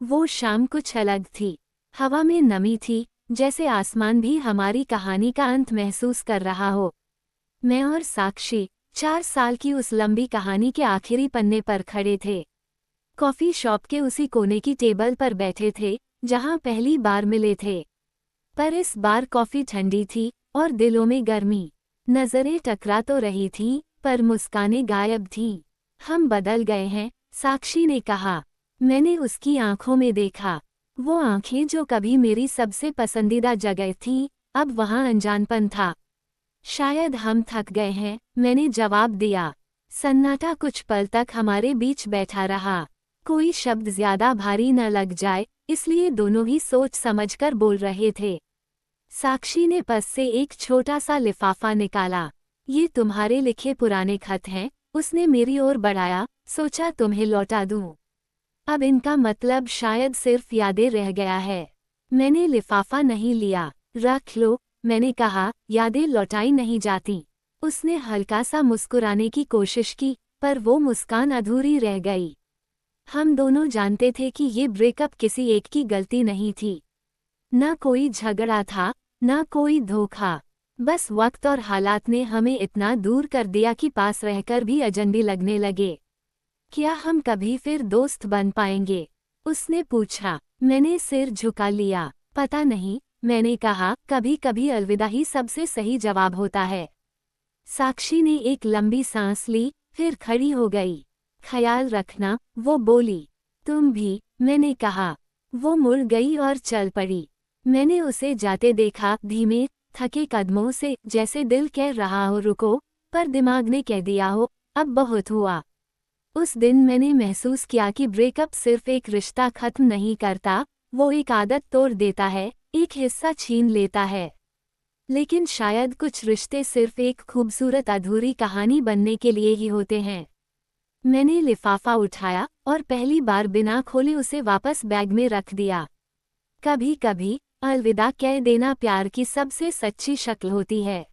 वो शाम कुछ अलग थी। हवा में नमी थी, जैसे आसमान भी हमारी कहानी का अंत महसूस कर रहा हो। मैं और साक्षी 4 साल की उस लंबी कहानी के आखिरी पन्ने पर खड़े थे। कॉफी शॉप के उसी कोने की टेबल पर बैठे थे जहां पहली बार मिले थे। पर इस बार कॉफी ठंडी थी और दिलों में गर्मी। नजरें टकरा तो रही थीं, पर मुस्कानें गायब थीं। हम बदल गए हैं, साक्षी ने कहा। मैंने उसकी आंखों में देखा। वो आंखें जो कभी मेरी सबसे पसंदीदा जगह थीं, अब वहां अनजानपन था। शायद हम थक गए हैं, मैंने जवाब दिया। सन्नाटा कुछ पल तक हमारे बीच बैठा रहा। कोई शब्द ज्यादा भारी न लग जाए, इसलिए दोनों ही सोच समझकर बोल रहे थे। साक्षी ने पर्स से एक छोटा सा लिफाफा निकाला। ये तुम्हारे लिखे पुराने खत हैं, उसने मेरी ओर बढ़ाया। सोचा तुम्हें लौटा दूं। अब इनका मतलब शायद सिर्फ यादें रह गया है। मैंने लिफाफा नहीं लिया। रख लो, मैंने कहा, यादें लौटाई नहीं जाती। उसने हल्का सा मुस्कुराने की कोशिश की, पर वो मुस्कान अधूरी रह गई। हम दोनों जानते थे कि ये ब्रेकअप किसी एक की गलती नहीं थी। न कोई झगड़ा था, न कोई धोखा। बस वक्त और हालात ने हमें इतना दूर कर दिया कि पास रहकर भी अजनबी लगने लगे। क्या हम कभी फिर दोस्त बन पाएंगे? उसने पूछा। मैंने सिर झुका लिया। पता नहीं, मैंने कहा, कभी कभी अलविदा ही सबसे सही जवाब होता है। साक्षी ने एक लंबी सांस ली, फिर खड़ी हो गई। ख्याल रखना, वो बोली। तुम भी, मैंने कहा। वो मुड़ गई और चल पड़ी। मैंने उसे जाते देखा, धीमे, थके कदमों से, जैसे दिल कह रहा हो रुको, पर दिमाग ने कह दिया हो, अब बहुत हुआ। उस दिन मैंने महसूस किया कि ब्रेकअप सिर्फ एक रिश्ता खत्म नहीं करता, वो एक आदत तोड़ देता है, एक हिस्सा छीन लेता है। लेकिन शायद कुछ रिश्ते सिर्फ एक खूबसूरत अधूरी कहानी बनने के लिए ही होते हैं। मैंने लिफाफा उठाया और पहली बार बिना खोले उसे वापस बैग में रख दिया। कभी कभी अलविदा कह देना प्यार की सबसे सच्ची शक्ल होती है।